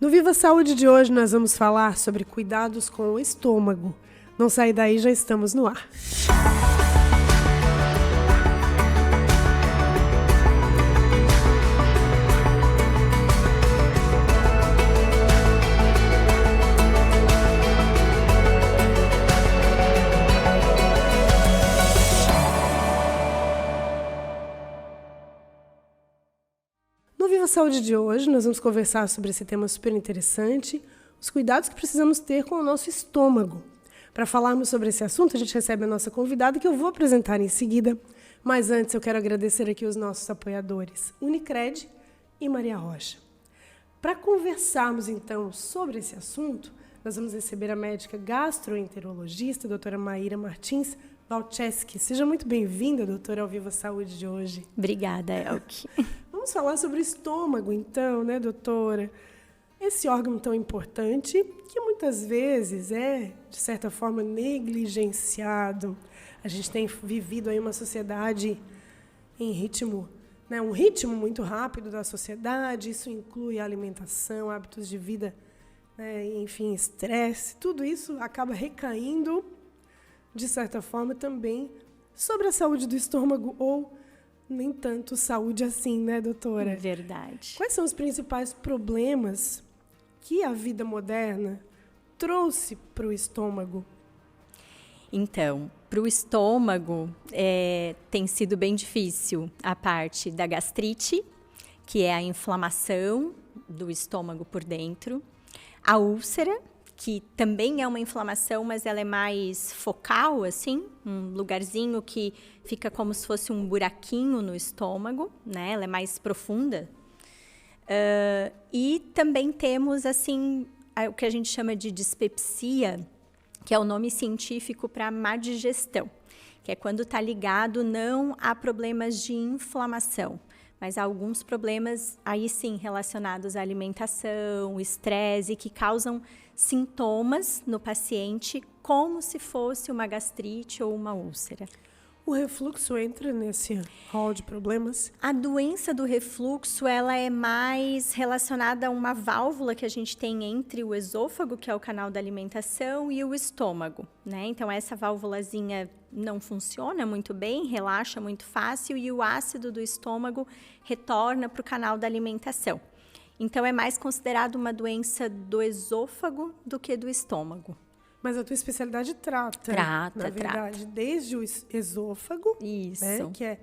No Viva Saúde de hoje nós vamos falar sobre cuidados com o estômago. Não sai daí, já estamos no ar. No Viva Saúde de hoje, nós vamos conversar sobre esse tema super interessante, os cuidados que precisamos ter com o nosso estômago. Para falarmos sobre esse assunto, a gente recebe a nossa convidada, que eu vou apresentar em seguida. Mas antes, eu quero agradecer aqui os nossos apoiadores, Unicred e Maria Rocha. Para conversarmos, então, sobre esse assunto, nós vamos receber a médica gastroenterologista, a doutora Maíra Martins Balcheski. Seja muito bem-vinda, doutora, ao Viva Saúde de hoje. Obrigada, Elke. Vamos falar sobre o estômago, então, né, doutora? Esse órgão tão importante que muitas vezes é, de certa forma, negligenciado. A gente tem vivido aí uma sociedade em ritmo, né, um ritmo muito rápido da sociedade. Isso inclui a alimentação, hábitos de vida, né, enfim, estresse. Tudo isso acaba recaindo, de certa forma, também sobre a saúde do estômago ou nem tanto saúde assim, né, doutora? Verdade. Quais são os principais problemas que a vida moderna trouxe para o estômago? Então, para o estômago, tem sido bem difícil a parte da gastrite, que é a inflamação do estômago por dentro, a úlcera, que também é uma inflamação, mas ela é mais focal, assim, um lugarzinho que fica como se fosse um buraquinho no estômago, né? Ela é mais profunda. E também temos, assim, o que a gente chama de dispepsia, que é o nome científico para má digestão, que é quando está ligado não a problemas de inflamação, mas a alguns problemas, aí sim, relacionados à alimentação, estresse, que causam sintomas no paciente como se fosse uma gastrite ou uma úlcera. O refluxo entra nesse rol de problemas? A doença do refluxo, ela é mais relacionada a uma válvula que a gente tem entre o esôfago, que é o canal da alimentação, e o estômago, né? Então, essa válvulazinha não funciona muito bem, relaxa muito fácil, e o ácido do estômago retorna para o canal da alimentação. Então, é mais considerado uma doença do esôfago do que do estômago. Mas a tua especialidade trata, na verdade, desde o esôfago, isso, né, que é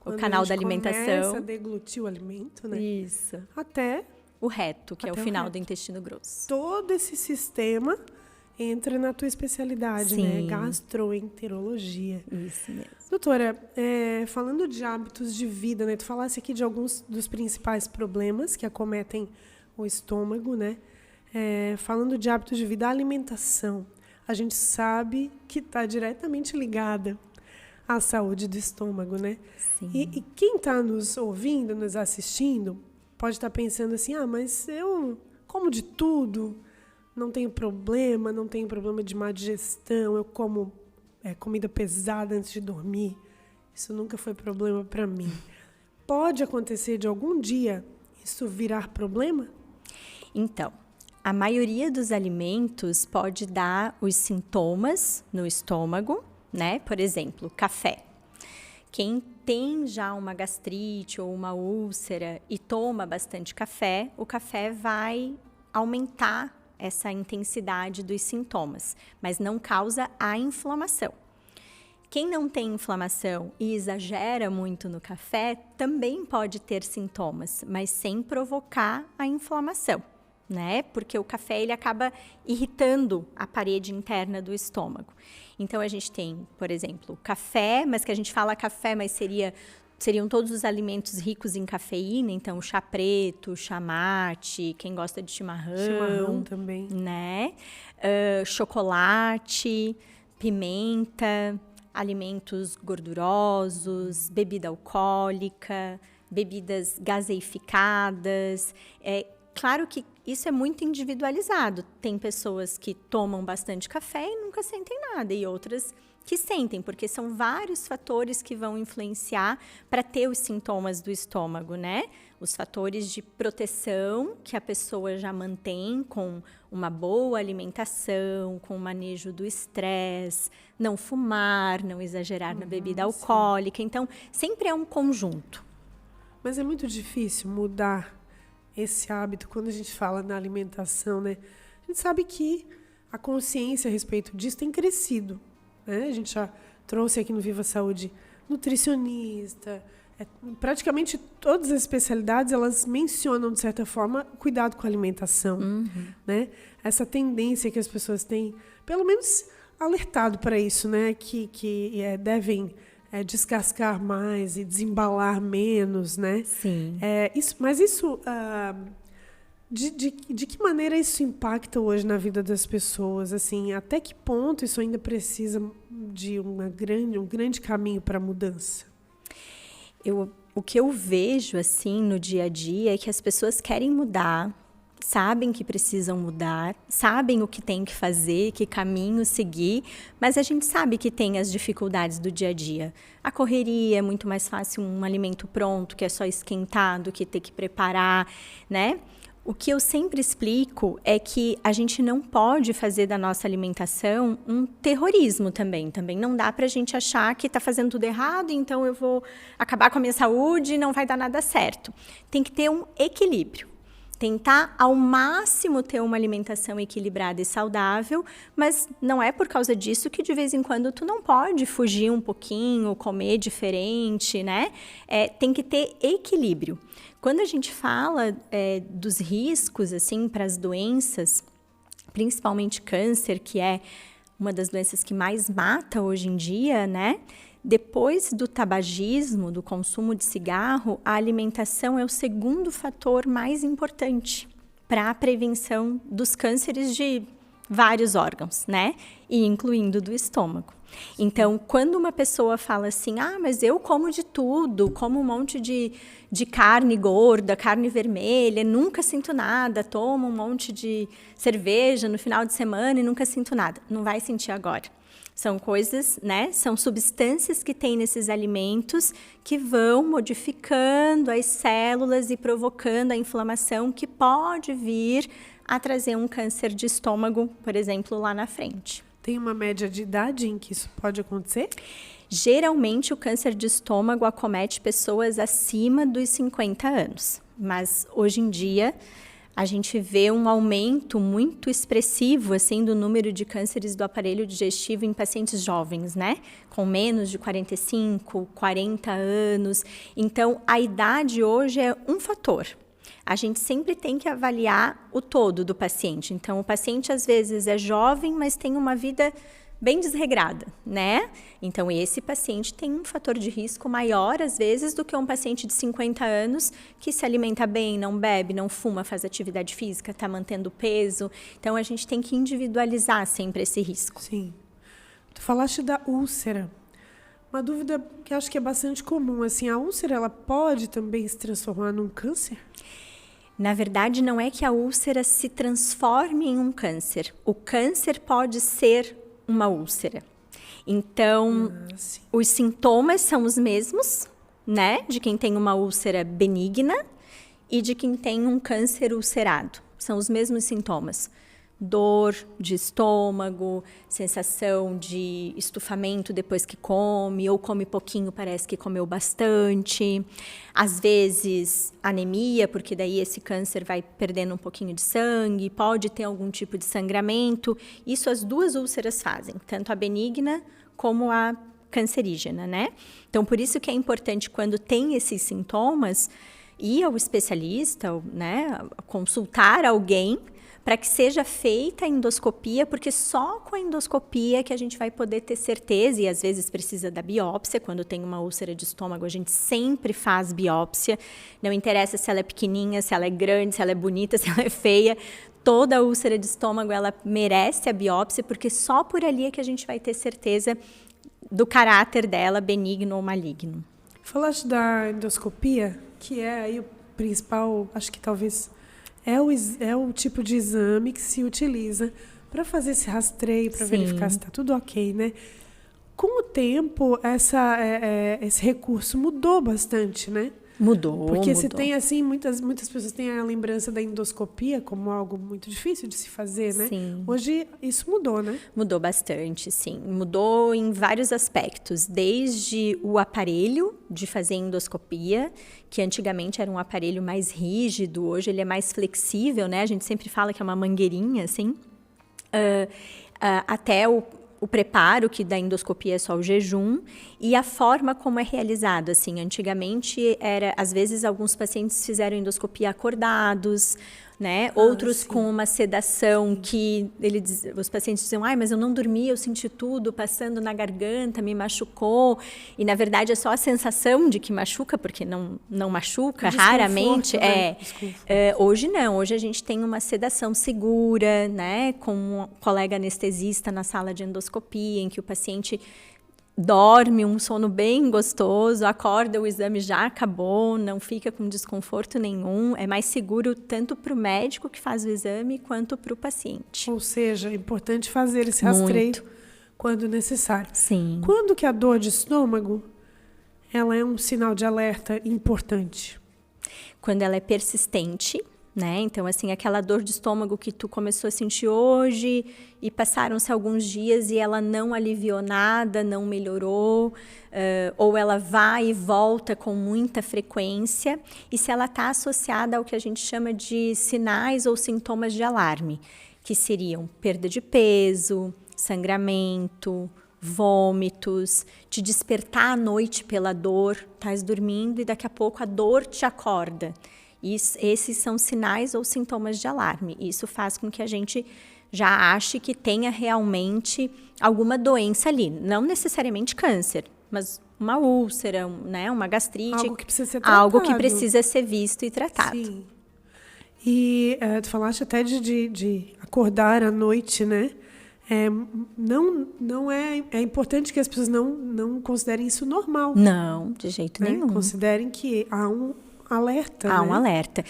o canal da alimentação, começa a deglutir o alimento, né? Isso. Até o reto, que é o final do intestino grosso. Todo esse sistema entra na tua especialidade, né? Gastroenterologia. Isso mesmo. Doutora, falando de hábitos de vida, né? Tu falasse aqui de alguns dos principais problemas que acometem o estômago, né? Falando de hábitos de vida, a alimentação, a gente sabe que está diretamente ligada à saúde do estômago, né? Sim. E quem está nos ouvindo, nos assistindo, pode estar pensando assim, mas eu como de tudo, não tenho problema de má digestão, eu como comida pesada antes de dormir, isso nunca foi problema para mim. Pode acontecer de algum dia isso virar problema? Então, a maioria dos alimentos pode dar os sintomas no estômago, né? Por exemplo, café. Quem tem já uma gastrite ou uma úlcera e toma bastante café, o café vai aumentar essa intensidade dos sintomas, mas não causa a inflamação. Quem não tem inflamação e exagera muito no café também pode ter sintomas, mas sem provocar a inflamação, né? Porque o café ele acaba irritando a parede interna do estômago. Então a gente tem, por exemplo, café, mas que a gente fala café, mas seriam todos os alimentos ricos em cafeína, então chá preto, chá mate, quem gosta de chimarrão também, né? Chocolate, pimenta, alimentos gordurosos, bebida alcoólica, bebidas gaseificadas. Claro que isso é muito individualizado. Tem pessoas que tomam bastante café e nunca sentem nada, e outras que sentem, porque são vários fatores que vão influenciar para ter os sintomas do estômago, né? Os fatores de proteção que a pessoa já mantém com uma boa alimentação, com o manejo do estresse, não fumar, não exagerar na bebida alcoólica. Então, sempre é um conjunto. Mas é muito difícil mudar esse hábito quando a gente fala na alimentação, né? A gente sabe que a consciência a respeito disso tem crescido, né? A gente já trouxe aqui no Viva Saúde nutricionista, praticamente todas as especialidades, elas mencionam, de certa forma, cuidado com a alimentação, né? Essa tendência que as pessoas têm, pelo menos alertado para isso, né? Que devem descascar mais e desembalar menos, né? Sim. Mas isso... De que maneira isso impacta hoje na vida das pessoas? Assim, até que ponto isso ainda precisa de um grande caminho para a mudança? O que eu vejo assim no dia a dia é que as pessoas querem mudar, sabem que precisam mudar, sabem o que tem que fazer, que caminho seguir, mas a gente sabe que tem as dificuldades do dia a dia. A correria é muito mais fácil um alimento pronto, que é só esquentar, do que ter que preparar, né? O que eu sempre explico é que a gente não pode fazer da nossa alimentação um terrorismo também. Também não dá para a gente achar que está fazendo tudo errado, então eu vou acabar com a minha saúde e não vai dar nada certo. Tem que ter um equilíbrio. Tentar ao máximo ter uma alimentação equilibrada e saudável, mas não é por causa disso que de vez em quando tu não pode fugir um pouquinho, comer diferente, né? Tem que ter equilíbrio. Quando a gente fala dos riscos assim para as doenças, principalmente câncer, que é uma das doenças que mais mata hoje em dia, né? Depois do tabagismo, do consumo de cigarro, a alimentação é o segundo fator mais importante para a prevenção dos cânceres de vários órgãos, né? E incluindo do estômago. Então, quando uma pessoa fala assim, mas eu como de tudo, como um monte de carne gorda, carne vermelha, nunca sinto nada, tomo um monte de cerveja no final de semana e nunca sinto nada. Não vai sentir agora. São coisas, né? São substâncias que tem nesses alimentos que vão modificando as células e provocando a inflamação que pode vir a trazer um câncer de estômago, por exemplo, lá na frente. Tem uma média de idade em que isso pode acontecer? Geralmente, o câncer de estômago acomete pessoas acima dos 50 anos. Mas, hoje em dia, a gente vê um aumento muito expressivo assim, do número de cânceres do aparelho digestivo em pacientes jovens, né? Com menos de 45, 40 anos. Então, a idade hoje é um fator. A gente sempre tem que avaliar o todo do paciente. Então, o paciente, às vezes, é jovem, mas tem uma vida bem desregrada, né? Então, esse paciente tem um fator de risco maior, às vezes, do que um paciente de 50 anos que se alimenta bem, não bebe, não fuma, faz atividade física, está mantendo peso. Então, a gente tem que individualizar sempre esse risco. Sim. Tu falaste da úlcera. Uma dúvida que acho que é bastante comum, assim, a úlcera, ela pode também se transformar num câncer? Na verdade, não é que a úlcera se transforme em um câncer. O câncer pode ser uma úlcera. Então, os sintomas são os mesmos, né? De quem tem uma úlcera benigna e de quem tem um câncer ulcerado. São os mesmos sintomas. Dor de estômago, sensação de estufamento depois que come, ou come pouquinho, parece que comeu bastante. Às vezes, anemia, porque daí esse câncer vai perdendo um pouquinho de sangue, pode ter algum tipo de sangramento. Isso as duas úlceras fazem, tanto a benigna como a cancerígena, né? Então, por isso que é importante, quando tem esses sintomas, ir ao especialista, né? Consultar alguém, para que seja feita a endoscopia, porque só com a endoscopia que a gente vai poder ter certeza, e às vezes precisa da biópsia. Quando tem uma úlcera de estômago, a gente sempre faz biópsia. Não interessa se ela é pequenininha, se ela é grande, se ela é bonita, se ela é feia. Toda úlcera de estômago, ela merece a biópsia, porque só por ali é que a gente vai ter certeza do caráter dela, benigno ou maligno. Falaste da endoscopia, que é aí o principal, acho que talvez é o tipo de exame que se utiliza para fazer esse rastreio, para verificar se está tudo ok, né? Com o tempo, esse recurso mudou bastante, né? Porque se tem, assim, muitas pessoas têm a lembrança da endoscopia como algo muito difícil de se fazer, né? Sim. Hoje, isso mudou, né? Mudou bastante, sim. Mudou em vários aspectos. Desde o aparelho de fazer endoscopia, que antigamente era um aparelho mais rígido, hoje ele é mais flexível, né? A gente sempre fala que é uma mangueirinha, assim. Até o preparo, que da endoscopia é só o jejum, e a forma como é realizado. Assim, antigamente, às vezes, alguns pacientes fizeram endoscopia acordados, né? Outros com uma sedação que os pacientes diziam, mas eu não dormi, eu senti tudo passando na garganta, me machucou. E, na verdade, é só a sensação de que machuca, porque não machuca, raramente. Hoje não, hoje a gente tem uma sedação segura, né? Com um colega anestesista na sala de endoscopia, em que o paciente dorme um sono bem gostoso, acorda, o exame já acabou, não fica com desconforto nenhum. É mais seguro tanto para o médico que faz o exame quanto para o paciente. Ou seja, é importante fazer esse rastreio quando necessário. Sim. Quando que a dor de estômago ela é um sinal de alerta importante? Quando ela é persistente, né? Então, assim, aquela dor de estômago que tu começou a sentir hoje e passaram-se alguns dias e ela não aliviou nada, não melhorou, ou ela vai e volta com muita frequência, e se ela está associada ao que a gente chama de sinais ou sintomas de alarme, que seriam perda de peso, sangramento, vômitos, te despertar à noite pela dor, estás dormindo e daqui a pouco a dor te acorda. Esses são sinais ou sintomas de alarme. Isso faz com que a gente já ache que tenha realmente alguma doença ali. Não necessariamente câncer, mas uma úlcera, né, uma gastrite. Algo que precisa ser tratado. Algo que precisa ser visto e tratado. Sim. E tu falaste até de acordar à noite, né? É importante que as pessoas não considerem isso normal. Não, de jeito nenhum. Considerem que há um alerta. Há um alerta.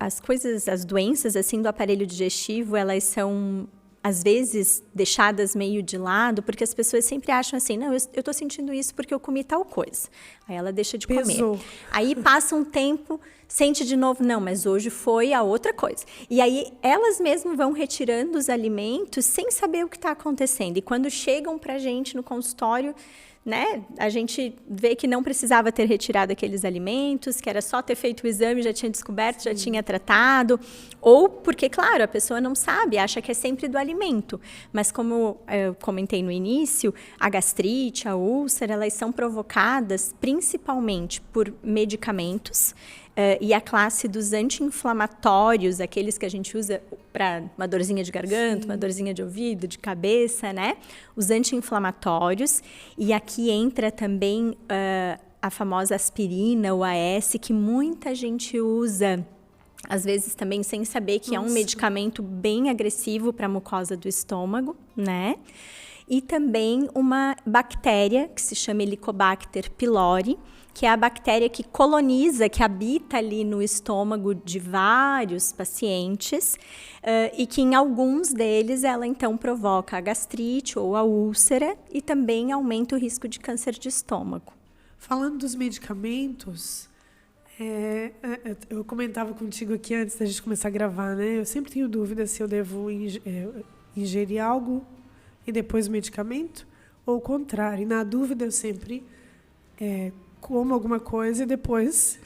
As doenças assim do aparelho digestivo, elas são às vezes deixadas meio de lado, porque as pessoas sempre acham assim, não, eu estou sentindo isso porque eu comi tal coisa. Aí ela deixa de comer. Aí passa um tempo, sente de novo, não, mas hoje foi a outra coisa. E aí elas mesmas vão retirando os alimentos sem saber o que está acontecendo. E quando chegam para a gente no consultório, né, a gente vê que não precisava ter retirado aqueles alimentos, que era só ter feito o exame, já tinha descoberto, já tinha tratado, ou porque, claro, a pessoa não sabe, acha que é sempre do alimento. Mas como eu comentei no início, a gastrite, a úlcera, elas são provocadas principalmente por medicamentos, e a classe dos anti-inflamatórios, aqueles que a gente usa para uma dorzinha de garganta, uma dorzinha de ouvido, de cabeça, né? Os anti-inflamatórios. E aqui entra também a famosa aspirina, o AS, que muita gente usa, às vezes também sem saber que é um medicamento bem agressivo para a mucosa do estômago, né? E também uma bactéria que se chama Helicobacter pylori, que é a bactéria que coloniza, que habita ali no estômago de vários pacientes, e que em alguns deles ela então provoca a gastrite ou a úlcera e também aumenta o risco de câncer de estômago. Falando dos medicamentos, eu comentava contigo aqui antes da gente começar a gravar, né? Eu sempre tenho dúvida se eu devo ingerir algo e depois o medicamento, ou o contrário. E na dúvida eu sempre como alguma coisa e depois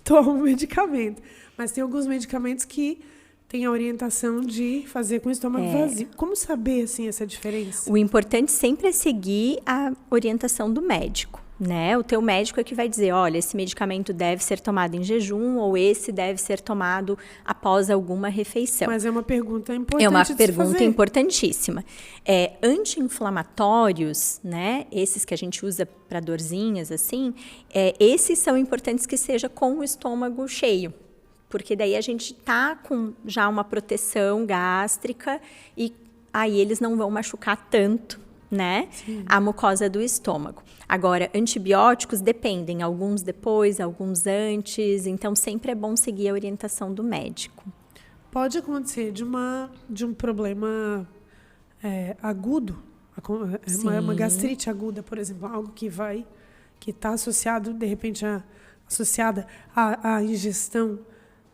tomo o medicamento. Mas tem alguns medicamentos que têm a orientação de fazer com o estômago vazio. Como saber assim, essa diferença? O importante sempre é seguir a orientação do médico, né? O teu médico é que vai dizer, olha, esse medicamento deve ser tomado em jejum ou esse deve ser tomado após alguma refeição. Mas é uma pergunta importante. É uma pergunta importantíssima. Anti-inflamatórios, né? Esses que a gente usa para dorzinhas, assim, esses são importantes que seja com o estômago cheio. Porque daí a gente está com já uma proteção gástrica e aí eles não vão machucar tanto, né? Sim. A mucosa do estômago. Agora, antibióticos dependem, alguns depois, alguns antes, então sempre é bom seguir a orientação do médico. Pode acontecer de um problema agudo, uma gastrite aguda, por exemplo, algo que está associado, de repente, associada à ingestão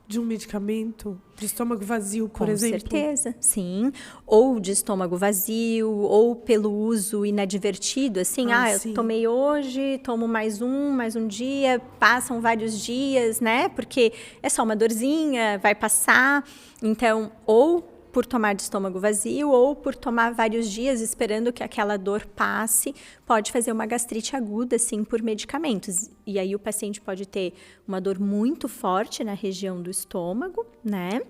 de um medicamento de estômago vazio, por exemplo? Com certeza, sim. Ou de estômago vazio, ou pelo uso inadvertido, assim, eu tomei hoje, tomo mais um dia, passam vários dias, né? Porque é só uma dorzinha, vai passar. Então, ou por tomar de estômago vazio ou por tomar vários dias esperando que aquela dor passe, pode fazer uma gastrite aguda, sim, por medicamentos. E aí o paciente pode ter uma dor muito forte na região do estômago, né?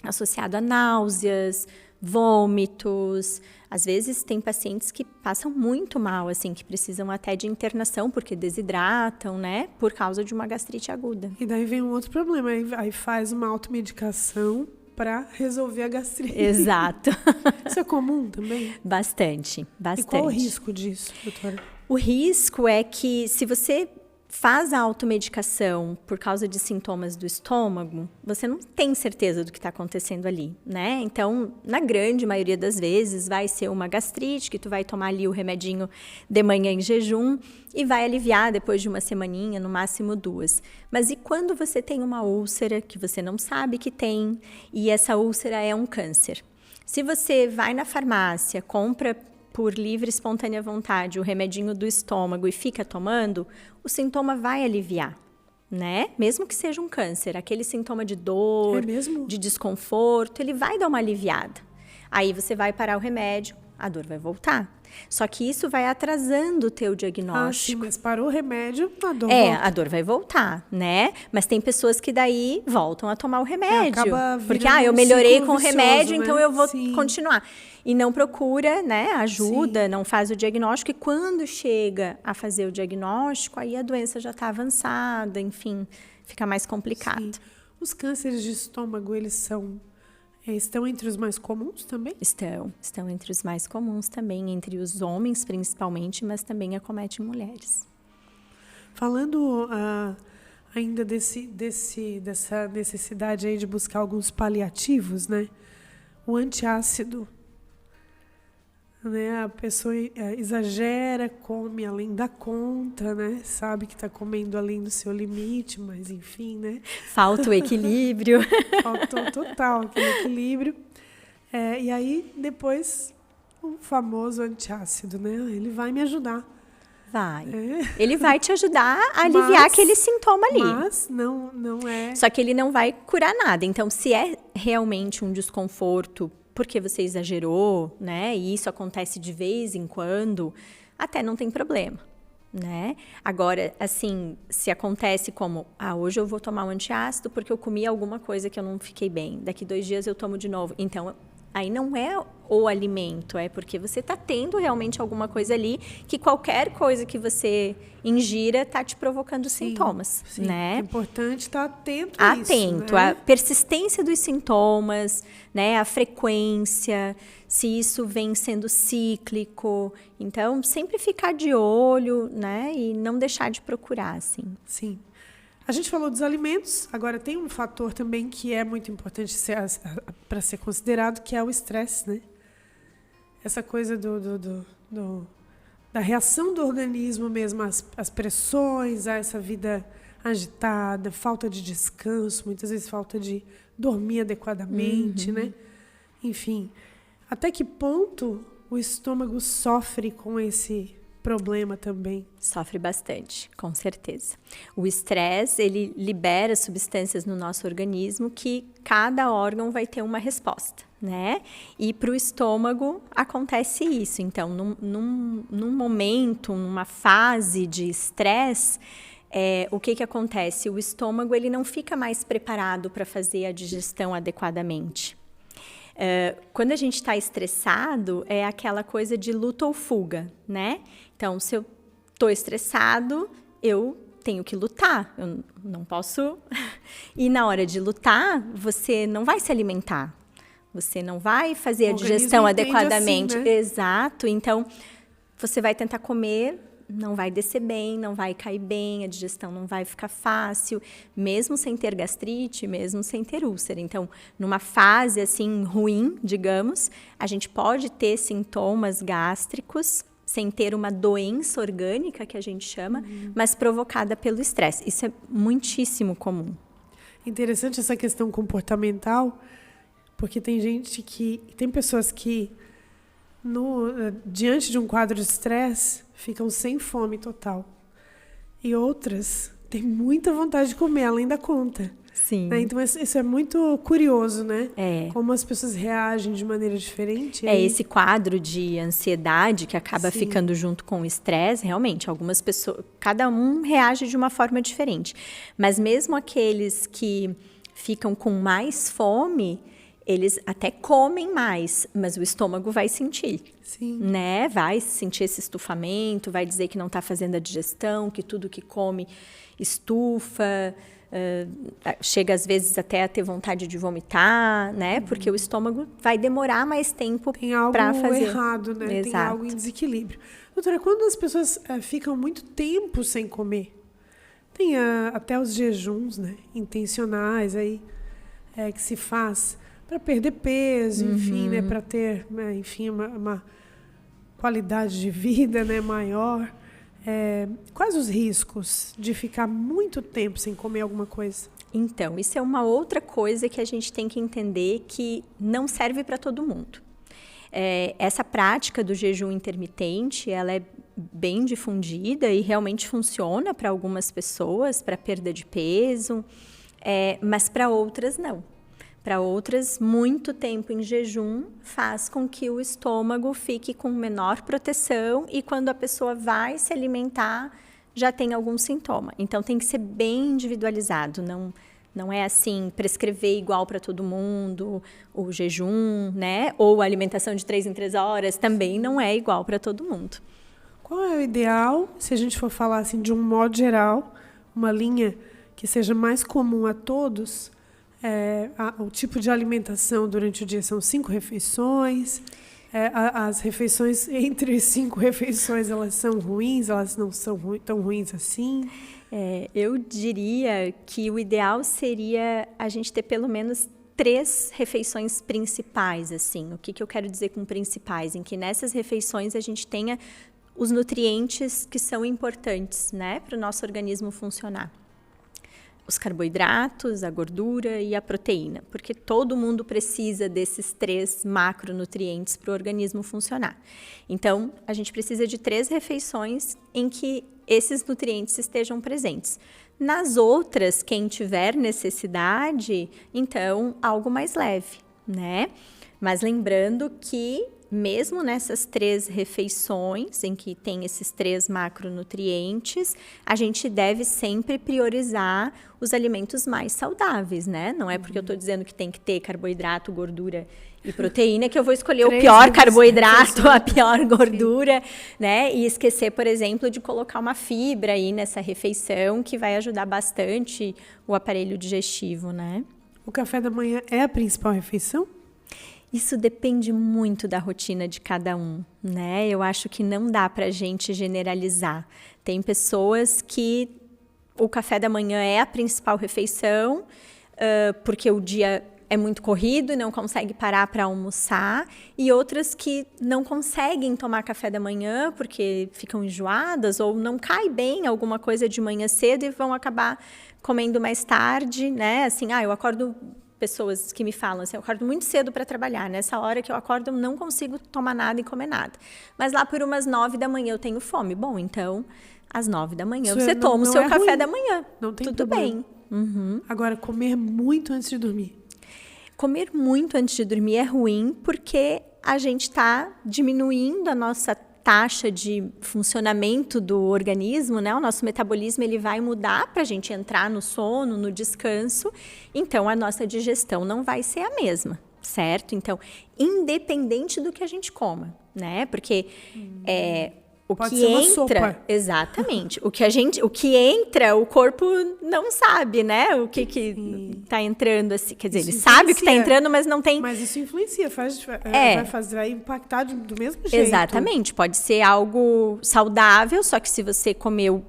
Associado a náuseas, vômitos. Às vezes tem pacientes que passam muito mal, assim, que precisam até de internação porque desidratam, né? Por causa de uma gastrite aguda. E daí vem um outro problema, aí faz uma automedicação para resolver a gastrite. Exato. Isso é comum também? Bastante. E qual o risco disso, doutora? O risco é que se você faz a automedicação por causa de sintomas do estômago, você não tem certeza do que está acontecendo ali, né? Então, na grande maioria das vezes, vai ser uma gastrite, que tu vai tomar ali o remedinho de manhã em jejum e vai aliviar depois de uma semaninha, no máximo 2. Mas e quando você tem uma úlcera que você não sabe que tem e essa úlcera é um câncer? Se você vai na farmácia, compra por livre e espontânea vontade o remedinho do estômago e fica tomando, o sintoma vai aliviar, né? Mesmo que seja um câncer, aquele sintoma de dor, de desconforto, ele vai dar uma aliviada. Aí você vai parar o remédio, a dor vai voltar. Só que isso vai atrasando o teu diagnóstico. Sim, mas parou o remédio, a dor volta. A dor vai voltar, né? Mas tem pessoas que daí voltam a tomar o remédio. Porque, eu melhorei com o remédio, né? Então eu vou continuar. E não procura, né, ajuda, não faz o diagnóstico. E quando chega a fazer o diagnóstico, aí a doença já está avançada, enfim, fica mais complicado. Sim. Os cânceres de estômago, eles estão entre os mais comuns também? Estão entre os mais comuns também, entre os homens principalmente, mas também acomete mulheres. Falando ainda dessa necessidade aí de buscar alguns paliativos, né? O antiácido, né? A pessoa exagera, come além da conta, né? Sabe que está comendo além do seu limite, mas enfim, né? Falta o equilíbrio. Faltou total aquele equilíbrio. E aí, depois, o famoso antiácido, né? Ele vai me ajudar. Vai. Ele vai te ajudar a aliviar aquele sintoma ali. Mas não é... Só que ele não vai curar nada. Então, se é realmente um desconforto porque você exagerou, né? E isso acontece de vez em quando, até não tem problema, né? Agora, assim, se acontece como, hoje eu vou tomar um antiácido porque eu comi alguma coisa que eu não fiquei bem, daqui 2 dias eu tomo de novo. Então, aí não é o alimento, é porque você está tendo realmente alguma coisa ali que qualquer coisa que você ingira está te provocando sintomas, sim. né? É importante estar atento a isso, né? A persistência dos sintomas, né? A frequência, se isso vem sendo cíclico. Então, sempre ficar de olho, né? E não deixar de procurar, assim. Sim. A gente falou dos alimentos, agora tem um fator também que é muito importante para ser considerado, que é o estresse, né? Essa coisa da reação do organismo mesmo, às pressões, a essa vida agitada, falta de descanso, muitas vezes falta de dormir adequadamente, né? Enfim, até que ponto o estômago sofre com esse problema também? Sofre bastante, com certeza. O estresse, ele libera substâncias no nosso organismo que cada órgão vai ter uma resposta, né? E para o estômago acontece isso. Então, num momento, numa fase de estresse, o que acontece? O estômago ele não fica mais preparado para fazer a digestão adequadamente. Quando a gente está estressado, é aquela coisa de luta ou fuga, né? Então, se eu estou estressado, eu tenho que lutar, eu não posso... E na hora de lutar, você não vai se alimentar, você não vai fazer a digestão adequadamente. Assim, né? Exato, então... você vai tentar comer, não vai descer bem, não vai cair bem, a digestão não vai ficar fácil, mesmo sem ter gastrite, mesmo sem ter úlcera. Então, numa fase assim ruim, digamos, a gente pode ter sintomas gástricos sem ter uma doença orgânica, que a gente chama, mas provocada pelo estresse. Isso é muitíssimo comum. Interessante essa questão comportamental, porque tem pessoas que diante de um quadro de estresse ficam sem fome total, e outras têm muita vontade de comer além da conta. Sim. Né? Então isso é muito curioso, né? É. Como as pessoas reagem de maneira diferente. É esse quadro de ansiedade que acaba Sim. ficando junto com o estresse, realmente, algumas pessoas, cada um reage de uma forma diferente. Mas mesmo aqueles que ficam com mais fome, eles até comem mais, mas o estômago vai sentir. Sim. Né? Vai sentir esse estufamento, vai dizer que não está fazendo a digestão, que tudo que come estufa, chega às vezes até a ter vontade de vomitar, né? Porque o estômago vai demorar mais tempo para fazer. Tem algo errado, né? Exato. Tem algo em desequilíbrio. Doutora, quando as pessoas ficam muito tempo sem comer, tem até os jejuns, né? Intencionais aí, que se faz para perder peso, enfim, né? Para ter, enfim, uma qualidade de vida, né? Maior. Quais os riscos de ficar muito tempo sem comer alguma coisa? Então, isso é uma outra coisa que a gente tem que entender que não serve para todo mundo. Essa prática do jejum intermitente, ela é bem difundida e realmente funciona para algumas pessoas, para perda de peso, mas para outras não. Para outras, muito tempo em jejum faz com que o estômago fique com menor proteção e quando a pessoa vai se alimentar, já tem algum sintoma. Então, tem que ser bem individualizado, não é assim, prescrever igual para todo mundo, o jejum, né? Ou a alimentação de 3 em 3 horas, também não é igual para todo mundo. Qual é o ideal, se a gente for falar assim de um modo geral, uma linha que seja mais comum a todos? O tipo de alimentação durante o dia são 5 refeições. As refeições, entre 5 refeições, elas são ruins, elas não são tão ruins assim? Eu diria que o ideal seria a gente ter pelo menos 3 refeições principais, assim. O que eu quero dizer com principais? Em que nessas refeições a gente tenha os nutrientes que são importantes, né, para o nosso organismo funcionar. Os carboidratos, a gordura e a proteína, porque todo mundo precisa desses 3 macronutrientes para o organismo funcionar. Então, a gente precisa de 3 refeições em que esses nutrientes estejam presentes. Nas outras, quem tiver necessidade, então, algo mais leve, né? Mas lembrando que mesmo nessas 3 refeições, em que tem esses 3 macronutrientes, a gente deve sempre priorizar os alimentos mais saudáveis, né? Não é porque eu estou dizendo que tem que ter carboidrato, gordura e proteína que eu vou escolher o pior carboidrato, a pior gordura, né? E esquecer, por exemplo, de colocar uma fibra aí nessa refeição, que vai ajudar bastante o aparelho digestivo, né? O café da manhã é a principal refeição? Isso depende muito da rotina de cada um, né? Eu acho que não dá para a gente generalizar. Tem pessoas que o café da manhã é a principal refeição, porque o dia é muito corrido e não consegue parar para almoçar, e outras que não conseguem tomar café da manhã porque ficam enjoadas ou não cai bem alguma coisa de manhã cedo e vão acabar comendo mais tarde, né? Assim, eu acordo... Pessoas que me falam assim, eu acordo muito cedo para trabalhar, nessa hora que eu acordo eu não consigo tomar nada e comer nada. Mas lá por umas 9 da manhã eu tenho fome. Bom, então, às 9 da manhã você toma o seu café da manhã. Não tem tudo problema. Bem. Agora, comer muito antes de dormir. Comer muito antes de dormir é ruim porque a gente está diminuindo a nossa taxa de funcionamento do organismo, né? O nosso metabolismo ele vai mudar para a gente entrar no sono, no descanso, então a nossa digestão não vai ser a mesma, certo? Então, independente do que a gente coma, né? Porque Pode que ser uma entra, sopa. Exatamente. O que entra, o corpo não sabe, né? O que tá entrando assim, quer dizer, Isso ele sabe o que tá influencia. entrando, mas não tem. Mas isso influencia, vai impactar do mesmo jeito. Exatamente, pode ser algo saudável, só que se você comeu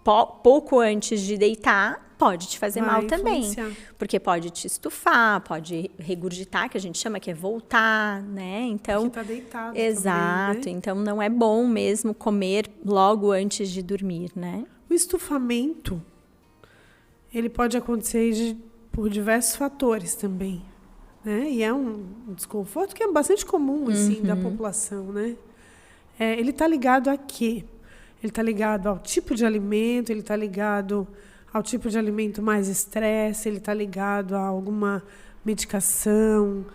pouco antes de deitar, pode te fazer mal também. Influenciar. Porque pode te estufar, pode regurgitar, que a gente chama que é voltar, né? Então, Porque tá deitado exato, também, né? então não é bom mesmo comer logo antes de dormir, né? O estufamento, ele pode acontecer por diversos fatores também, né? E é um desconforto que é bastante comum, assim, da população, né? Ele está ligado a quê? Ele está ligado ao tipo de alimento, ele está ligado ao tipo de alimento mais estresse, ele está ligado a alguma medicação,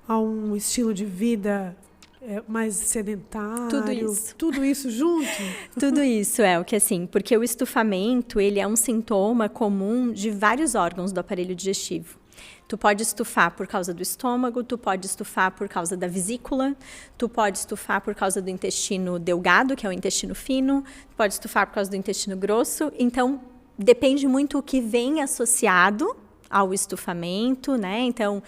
a um estilo de vida mais sedentário. Tudo isso. Tudo isso junto? Tudo isso é o que assim, porque o estufamento, ele é um sintoma comum de vários órgãos do aparelho digestivo. Tu pode estufar por causa do estômago, tu pode estufar por causa da vesícula, tu pode estufar por causa do intestino delgado, que é o intestino fino, tu pode estufar por causa do intestino grosso. Então, depende muito o que vem associado ao estufamento, né? Então,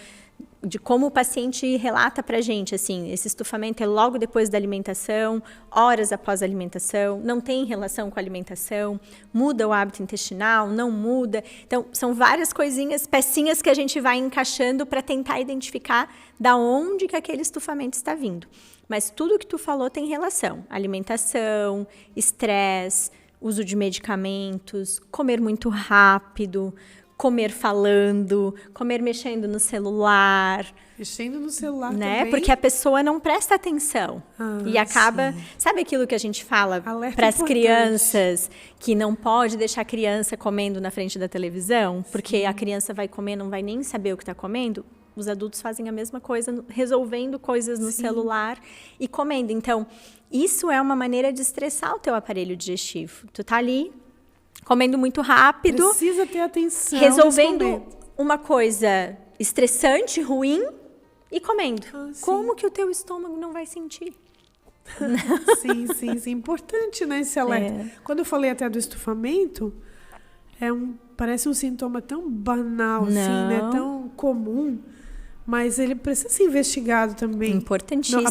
de como o paciente relata pra gente, assim, esse estufamento é logo depois da alimentação, horas após a alimentação, não tem relação com a alimentação, muda o hábito intestinal, não muda. Então, são várias coisinhas, pecinhas que a gente vai encaixando para tentar identificar da onde que aquele estufamento está vindo. Mas tudo que tu falou tem relação. Alimentação, estresse, uso de medicamentos, comer muito rápido, comer falando, comer mexendo no celular. Mexendo no celular né? também. Porque a pessoa não presta atenção. E acaba... sim. Sabe aquilo que a gente fala Alerta para as importante. crianças, que não pode deixar a criança comendo na frente da televisão, porque a criança vai comer, não vai nem saber o que está comendo? Os adultos fazem a mesma coisa, resolvendo coisas no celular e comendo. Então, isso é uma maneira de estressar o teu aparelho digestivo. Tu tá ali, comendo muito rápido, Precisa ter atenção. resolvendo nesse momento. uma coisa estressante, ruim, e comendo. sim. Como que o teu estômago não vai sentir? Sim. Importante, né, esse alerta. Quando eu falei até do estufamento, parece um sintoma tão banal, assim, né? Tão comum. Mas ele precisa ser investigado também. Importantíssimo.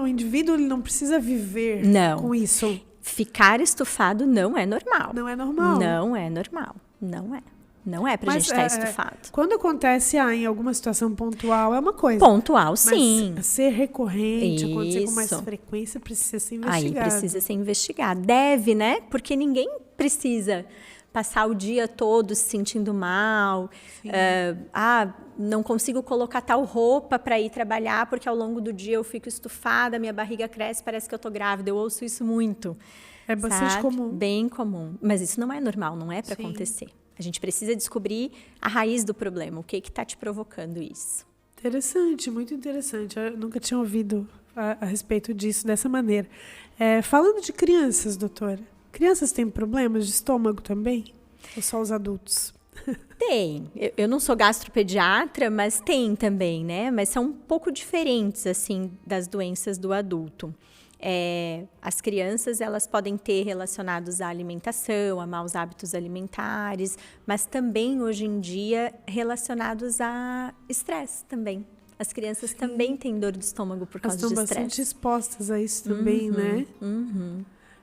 O indivíduo, ele não precisa viver com isso. Ficar estufado não é normal. Não é normal. Não é normal. Não é. Não é pra gente estar estufado. Quando acontece em alguma situação pontual, é uma coisa. Pontual, sim. Mas ser recorrente, acontecer com mais Isso. frequência, precisa ser investigado. Aí precisa ser investigado. Deve, né? Porque ninguém precisa passar o dia todo se sentindo mal. Não consigo colocar tal roupa para ir trabalhar porque ao longo do dia eu fico estufada, minha barriga cresce, parece que eu tô grávida. Eu ouço isso muito. É bastante comum. Bem comum. Mas isso não é normal, não é para acontecer. A gente precisa descobrir a raiz do problema, o que está te provocando isso. Interessante, muito interessante. Eu nunca tinha ouvido a respeito disso dessa maneira. Falando de crianças, doutora, crianças têm problemas de estômago também? Ou só os adultos? Tem. Eu não sou gastropediatra, mas tem também, né? Mas são um pouco diferentes, assim, das doenças do adulto. As crianças, elas podem ter relacionados à alimentação, a maus hábitos alimentares, mas também, hoje em dia, relacionados a estresse também. As crianças também têm dor de estômago por causa de estresse. Elas estão bastante expostas a isso também, né?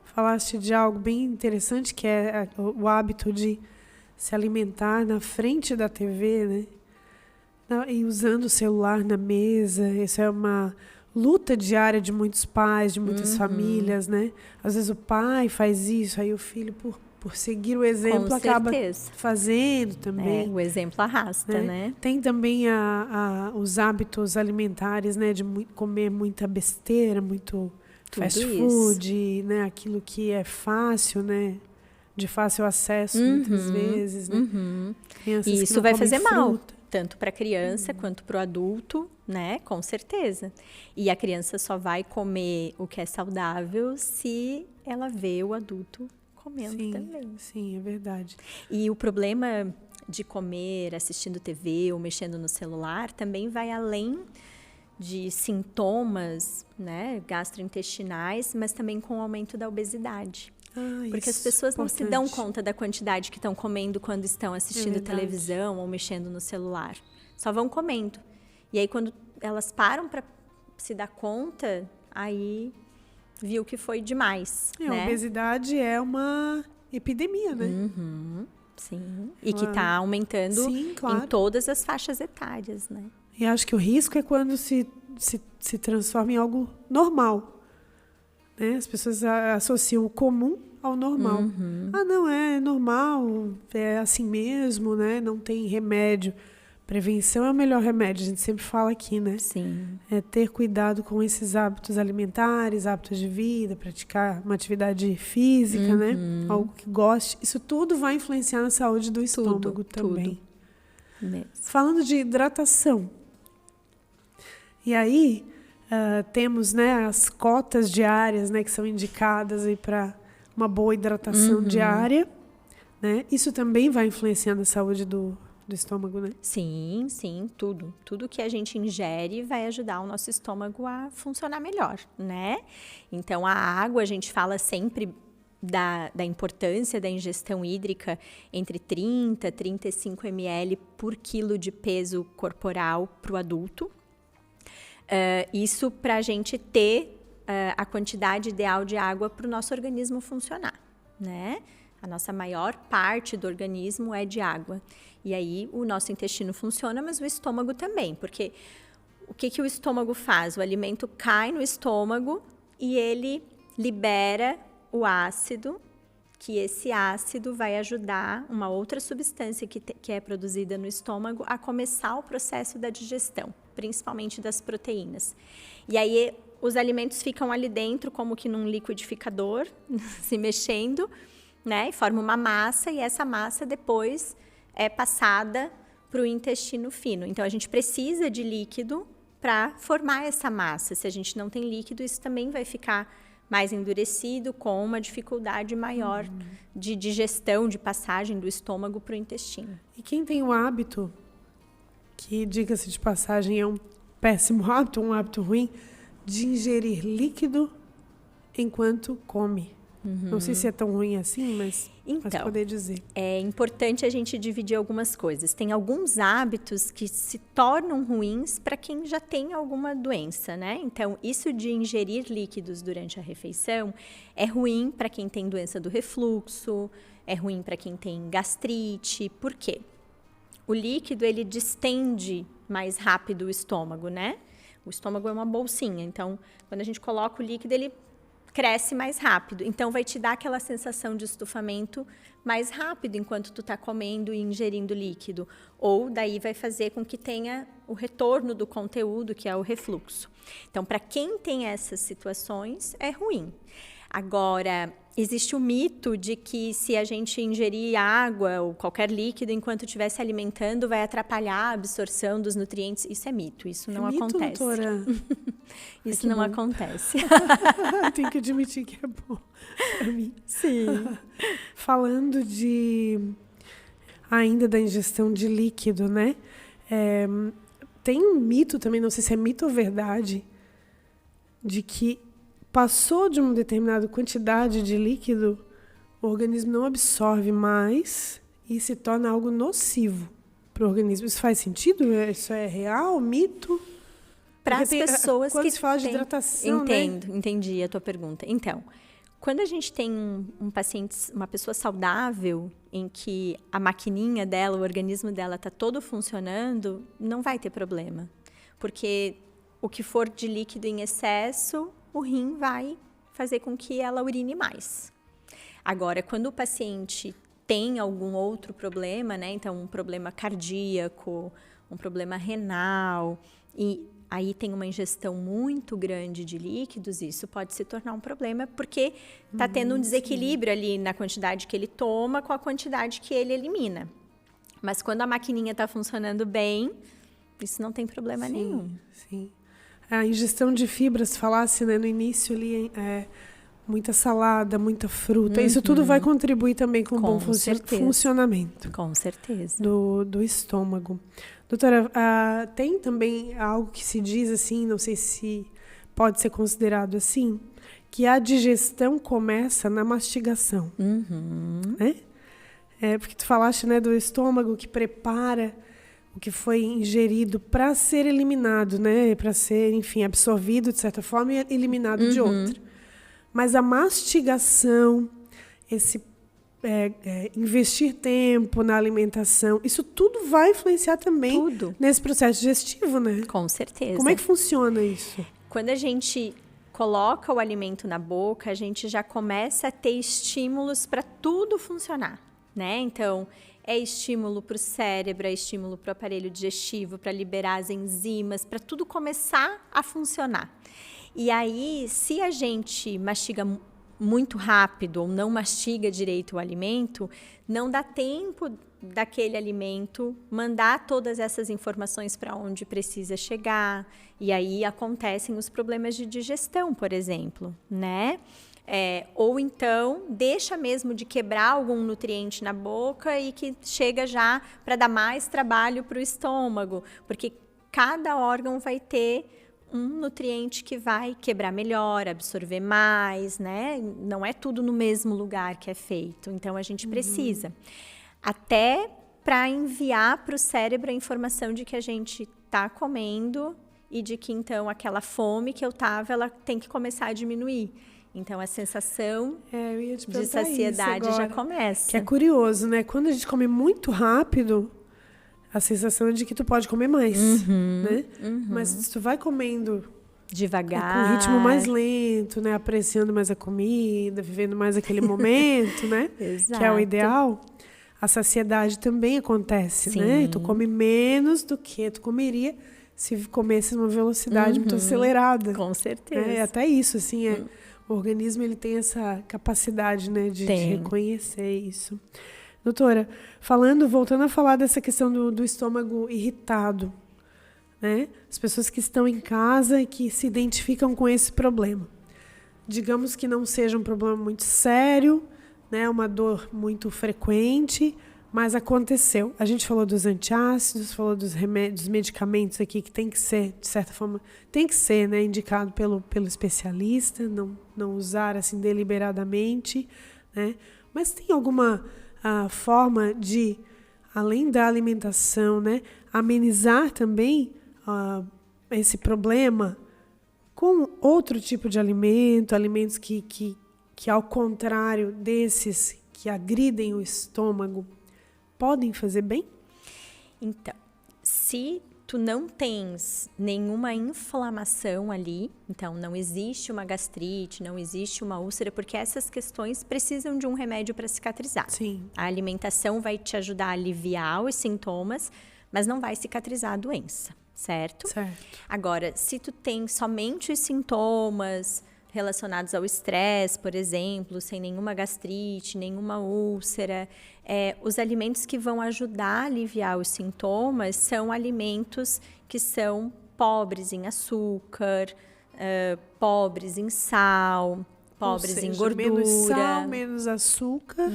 Falaste de algo bem interessante, que é o hábito de se alimentar na frente da TV, né? E usando o celular na mesa. Isso é uma luta diária de muitos pais, de muitas famílias, né? Às vezes o pai faz isso, aí o filho, por seguir o exemplo, acaba fazendo também. O exemplo arrasta, né? Tem também os hábitos alimentares, né? De comer muita besteira, muito fast food, né? Aquilo que é fácil, né? De fácil acesso, muitas vezes, né? Crianças e que isso não vai comem fazer fruta. mal, tanto para a criança quanto para o adulto, né? Com certeza. E a criança só vai comer o que é saudável se ela vê o adulto comendo também. Sim, é verdade. E o problema de comer assistindo TV ou mexendo no celular também vai além de sintomas, né, gastrointestinais, mas também com o aumento da obesidade. Porque as pessoas não se dão conta da quantidade que estão comendo quando estão assistindo televisão ou mexendo no celular. Só vão comendo. E aí, quando elas param para se dar conta, aí viu que foi demais. Né? A obesidade é uma epidemia, né? Sim. E que está aumentando em todas as faixas etárias, né? E acho que o risco é quando se transforma em algo normal. Né? As pessoas associam o comum ao normal. Não, é normal, é assim mesmo, né? Não tem remédio. Prevenção é o melhor remédio, a gente sempre fala aqui, né? Sim. É ter cuidado com esses hábitos alimentares, hábitos de vida, praticar uma atividade física, né? Algo que goste. Isso tudo vai influenciar na saúde do estômago também. Mesmo. Falando de hidratação. E aí, temos, né, as cotas diárias, né, que são indicadas para uma boa hidratação diária. Né? Isso também vai influenciar na saúde do estômago, né? Sim, tudo. Tudo que a gente ingere vai ajudar o nosso estômago a funcionar melhor, né? Então, a água, a gente fala sempre da importância da ingestão hídrica entre 30 e 35 ml por quilo de peso corporal para o adulto. Isso para a gente ter a quantidade ideal de água para o nosso organismo funcionar, né? A nossa maior parte do organismo é de água. E aí o nosso intestino funciona, mas o estômago também. Porque o que o estômago faz? O alimento cai no estômago e ele libera o ácido, que esse ácido vai ajudar uma outra substância que é produzida no estômago a começar o processo da digestão, principalmente das proteínas. E aí os alimentos ficam ali dentro como que num liquidificador, se mexendo, né? E forma uma massa, e essa massa depois é passada para o intestino fino. Então, a gente precisa de líquido para formar essa massa. Se a gente não tem líquido, isso também vai ficar mais endurecido, com uma dificuldade maior de digestão, de passagem do estômago para o intestino. E quem tem o hábito, que, diga-se de passagem, é um péssimo hábito, um hábito ruim, de ingerir líquido enquanto come. Não sei se é tão ruim assim, mas poder dizer. É importante a gente dividir algumas coisas. Tem alguns hábitos que se tornam ruins para quem já tem alguma doença, né? Então, isso de ingerir líquidos durante a refeição é ruim para quem tem doença do refluxo, é ruim para quem tem gastrite. Por quê? O líquido, ele distende mais rápido o estômago, né? O estômago é uma bolsinha, então, quando a gente coloca o líquido, ele cresce mais rápido. Então, vai te dar aquela sensação de estufamento mais rápido enquanto tu está comendo e ingerindo líquido. Ou daí vai fazer com que tenha o retorno do conteúdo, que é o refluxo. Então, para quem tem essas situações, é ruim. Agora, existe o mito de que se a gente ingerir água ou qualquer líquido enquanto estiver se alimentando, vai atrapalhar a absorção dos nutrientes. Isso é mito, isso não acontece. Doutora? Isso não acontece. Tenho que admitir que é bom para mim. Sim. Falando ainda da ingestão de líquido, né? Tem um mito também, não sei se é mito ou verdade, de que passou de uma determinada quantidade de líquido, o organismo não absorve mais e se torna algo nocivo para o organismo. Isso faz sentido? Isso é real? Mito? Para as pessoas quando que se fala de hidratação, né? Entendi a tua pergunta. Então, quando a gente tem um paciente, uma pessoa saudável, em que a maquininha dela, o organismo dela está todo funcionando, não vai ter problema. Porque o que for de líquido em excesso, o rim vai fazer com que ela urine mais. Agora, quando o paciente tem algum outro problema, né? Então, um problema cardíaco, um problema renal, e aí tem uma ingestão muito grande de líquidos, isso pode se tornar um problema, porque está tendo um desequilíbrio ali na quantidade que ele toma com a quantidade que ele elimina. Mas quando a maquininha está funcionando bem, isso não tem problema nenhum. Sim. A ingestão de fibras, falasse, né, no início ali, muita salada, muita fruta. Isso tudo vai contribuir também com o bom funcionamento. Com certeza. Do estômago. Doutora, tem também algo que se diz assim, não sei se pode ser considerado assim, que a digestão começa na mastigação. Né? Porque tu falaste, né, do estômago que prepara o que foi ingerido para ser eliminado, né? Para ser, enfim, absorvido de certa forma e eliminado de outra. Mas a mastigação, esse investir tempo na alimentação, isso tudo vai influenciar também nesse processo digestivo, né? Com certeza. Como é que funciona isso? Quando a gente coloca o alimento na boca, a gente já começa a ter estímulos para tudo funcionar, né? Então, é estímulo para o cérebro, é estímulo para o aparelho digestivo, para liberar as enzimas, para tudo começar a funcionar. E aí, se a gente mastiga muito rápido ou não mastiga direito o alimento, não dá tempo daquele alimento mandar todas essas informações para onde precisa chegar. E aí acontecem os problemas de digestão, por exemplo, né? Ou então, deixa mesmo de quebrar algum nutriente na boca e que chega já para dar mais trabalho para o estômago, porque cada órgão vai ter um nutriente que vai quebrar melhor, absorver mais, né? Não é tudo no mesmo lugar que é feito. Então, a gente precisa. Até para enviar para o cérebro a informação de que a gente está comendo e de que, então, aquela fome que eu estava, ela tem que começar a diminuir. Então, a sensação de saciedade já começa. Que é curioso, né? Quando a gente come muito rápido, a sensação é de que tu pode comer mais, né? Mas se tu vai comendo devagar, com um ritmo mais lento, né? Apreciando mais a comida, vivendo mais aquele momento, né? Exato. Que é o ideal, a saciedade também acontece, né? E tu come menos do que tu comeria se comesse numa velocidade muito acelerada. Com certeza. Até isso, assim, o organismo ele tem essa capacidade, né, de reconhecer isso. Doutora, voltando a falar dessa questão do estômago irritado, né? As pessoas que estão em casa e que se identificam com esse problema. Digamos que não seja um problema muito sério, né, uma dor muito frequente, mas aconteceu. A gente falou dos antiácidos, falou dos remédios, dos medicamentos aqui que tem que ser, de certa forma, tem que ser, né, indicado pelo especialista, não usar assim deliberadamente, né? Mas tem alguma forma de, além da alimentação, né, amenizar também esse problema com outro tipo de alimento, alimentos que ao contrário desses que agridem o estômago, podem fazer bem? Então, se tu não tens nenhuma inflamação ali, então não existe uma gastrite, não existe uma úlcera, porque essas questões precisam de um remédio para cicatrizar. Sim. A alimentação vai te ajudar a aliviar os sintomas, mas não vai cicatrizar a doença, certo? Certo. Agora, se tu tem somente os sintomas relacionados ao estresse, por exemplo, sem nenhuma gastrite, nenhuma úlcera, os alimentos que vão ajudar a aliviar os sintomas são alimentos que são pobres em açúcar, pobres em sal, pobres em gordura. Menos sal, menos açúcar,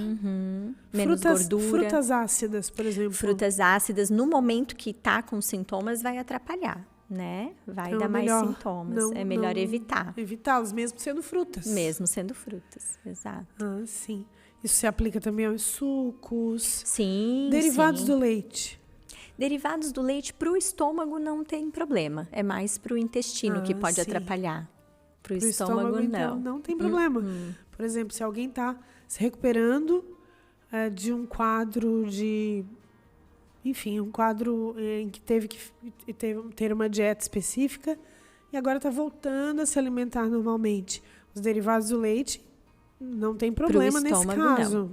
menos gordura. Frutas ácidas, por exemplo. Frutas ácidas, no momento que está com sintomas, vai atrapalhar, né? Vai então, dar mais sintomas. É melhor evitar. Evitá-los, mesmo sendo frutas. Mesmo sendo frutas, exato. Sim. Isso se aplica também aos sucos. Sim, Derivados sim. do leite. Derivados do leite para o estômago não tem problema. É mais para o intestino que pode atrapalhar. Para o estômago, não. Então, não tem problema. Por exemplo, se alguém está se recuperando de um quadro de... Enfim, um quadro em que teve que ter uma dieta específica e agora está voltando a se alimentar normalmente. Os derivados do leite não tem problema nesse caso,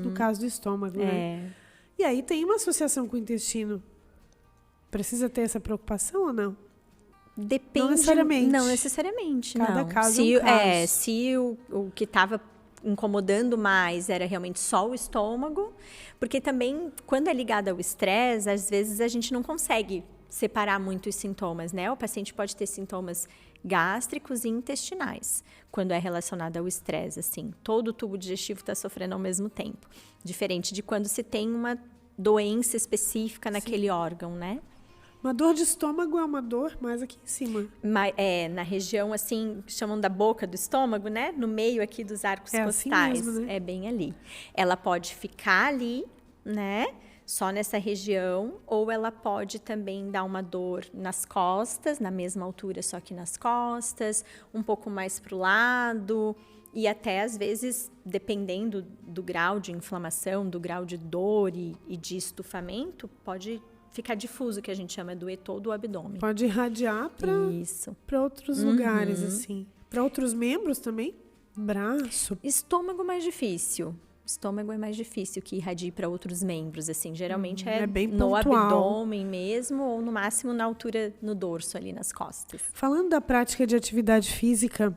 no caso do estômago. Né? E aí tem uma associação com o intestino. Precisa ter essa preocupação ou não? Depende. Não necessariamente. Cada caso é um caso. Se o que estava incomodando mais era realmente só o estômago, porque também, quando é ligado ao estresse, às vezes a gente não consegue separar muito os sintomas, né? O paciente pode ter sintomas gástricos e intestinais, quando é relacionado ao estresse, assim. Todo o tubo digestivo está sofrendo ao mesmo tempo. Diferente de quando se tem uma doença específica naquele órgão, né? Uma dor de estômago é uma dor mais aqui em cima. Na região, assim, chamam da boca do estômago, né? No meio aqui dos arcos costais. Assim mesmo, né? É bem ali. Ela pode ficar ali, né? Só nessa região, ou ela pode também dar uma dor nas costas, na mesma altura, só que nas costas, um pouco mais para o lado, e até às vezes, dependendo do grau de inflamação, do grau de dor e de estufamento, pode ficar difuso, que a gente chama do ETO do abdômen. Pode irradiar para outros lugares, assim. Para outros membros também? Braço. Estômago mais difícil. Estômago é mais difícil que irradie para outros membros, assim. Geralmente é bem no abdômen mesmo, ou no máximo na altura, no dorso, ali nas costas. Falando da prática de atividade física,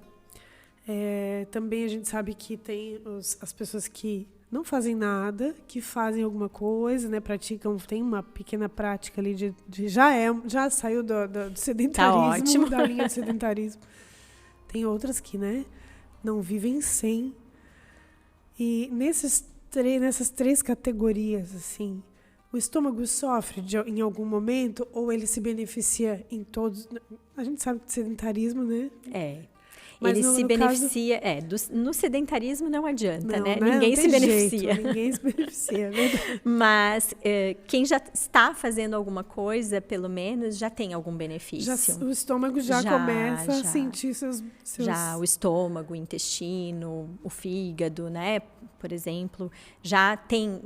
também a gente sabe que tem as pessoas que não fazem nada, que fazem alguma coisa, né? Praticam, tem uma pequena prática ali já saiu do sedentarismo, tá ótimo. Da linha de sedentarismo. Tem outras que, né, não vivem sem. E nessas três categorias, assim, o estômago sofre em algum momento ou ele se beneficia em todos? A gente sabe que sedentarismo, né? Mas ele se beneficia, no sedentarismo não adianta, não, né? Ninguém se beneficia. Ninguém se beneficia, é verdade. Mas quem já está fazendo alguma coisa, pelo menos, já tem algum benefício. O estômago já começa a sentir seus... Já o estômago, o intestino, o fígado, né? Por exemplo, já tem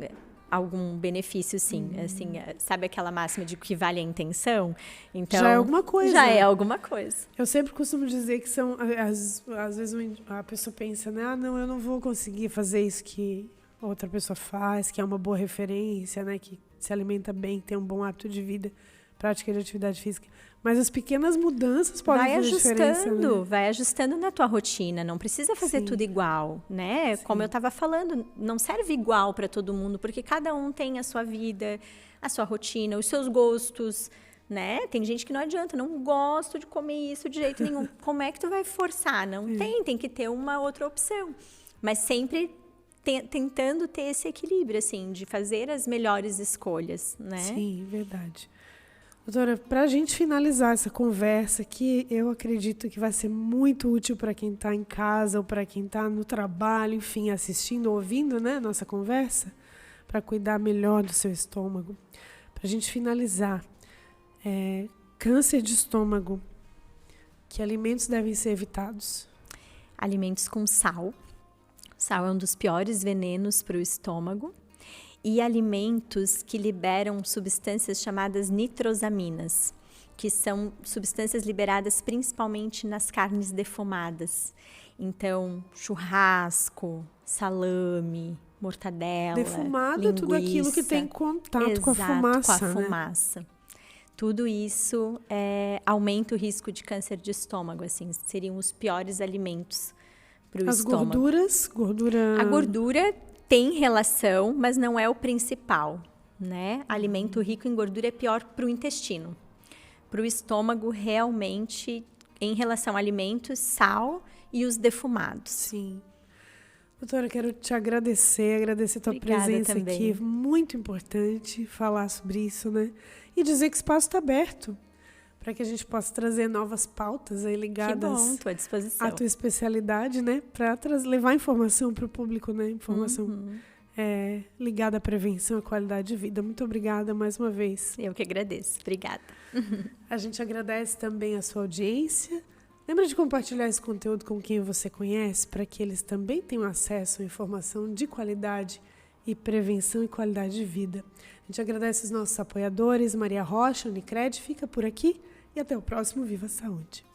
algum benefício, sim. Assim, sabe aquela máxima de que vale a intenção? Então, já é alguma coisa. Já é alguma coisa. Eu sempre costumo dizer que são... Às vezes a pessoa pensa, né? Não, eu não vou conseguir fazer isso que outra pessoa faz, que é uma boa referência, né? Que se alimenta bem, que tem um bom hábito de vida, prática de atividade física. Mas as pequenas mudanças podem fazer diferença, né? Vai ajustando na tua rotina. Não precisa fazer tudo igual, né? Sim. Como eu estava falando, não serve igual para todo mundo, porque cada um tem a sua vida, a sua rotina, os seus gostos, né? Tem gente que não adianta, não gosto de comer isso de jeito nenhum. Como é que tu vai forçar? Não tem que ter uma outra opção. Mas sempre tentando ter esse equilíbrio, assim, de fazer as melhores escolhas, né? Sim, verdade. Doutora, para a gente finalizar essa conversa, que eu acredito que vai ser muito útil para quem está em casa ou para quem está no trabalho, enfim, assistindo, ouvindo, né, nossa conversa, para cuidar melhor do seu estômago. Para a gente finalizar, câncer de estômago, que alimentos devem ser evitados? Alimentos com sal. Sal é um dos piores venenos para o estômago. E alimentos que liberam substâncias chamadas nitrosaminas, que são substâncias liberadas principalmente nas carnes defumadas. Então, churrasco, salame, mortadela, defumado linguiça. É tudo aquilo que tem contato com a fumaça, com a fumaça. Né? Tudo isso aumenta o risco de câncer de estômago, assim, seriam os piores alimentos para o estômago. A gordura tem relação, mas não é o principal, né? Alimento rico em gordura é pior para o intestino. Para o estômago, realmente, em relação a alimentos, sal e os defumados. Sim. Doutora, quero te agradecer a tua Obrigada presença também. aqui. Muito importante falar sobre isso, né? E dizer que o espaço está aberto para que a gente possa trazer novas pautas aí ligadas estou à disposição. à tua especialidade, né? Para levar informação para o público, né? Informação ligada à prevenção e à qualidade de vida. Muito obrigada mais uma vez. Eu que agradeço. Obrigada. A gente agradece também a sua audiência. Lembra de compartilhar esse conteúdo com quem você conhece, para que eles também tenham acesso à informação de qualidade e prevenção e qualidade de vida. A gente agradece os nossos apoiadores, Maria Rocha, Unicred, fica por aqui e até o próximo Viva Saúde.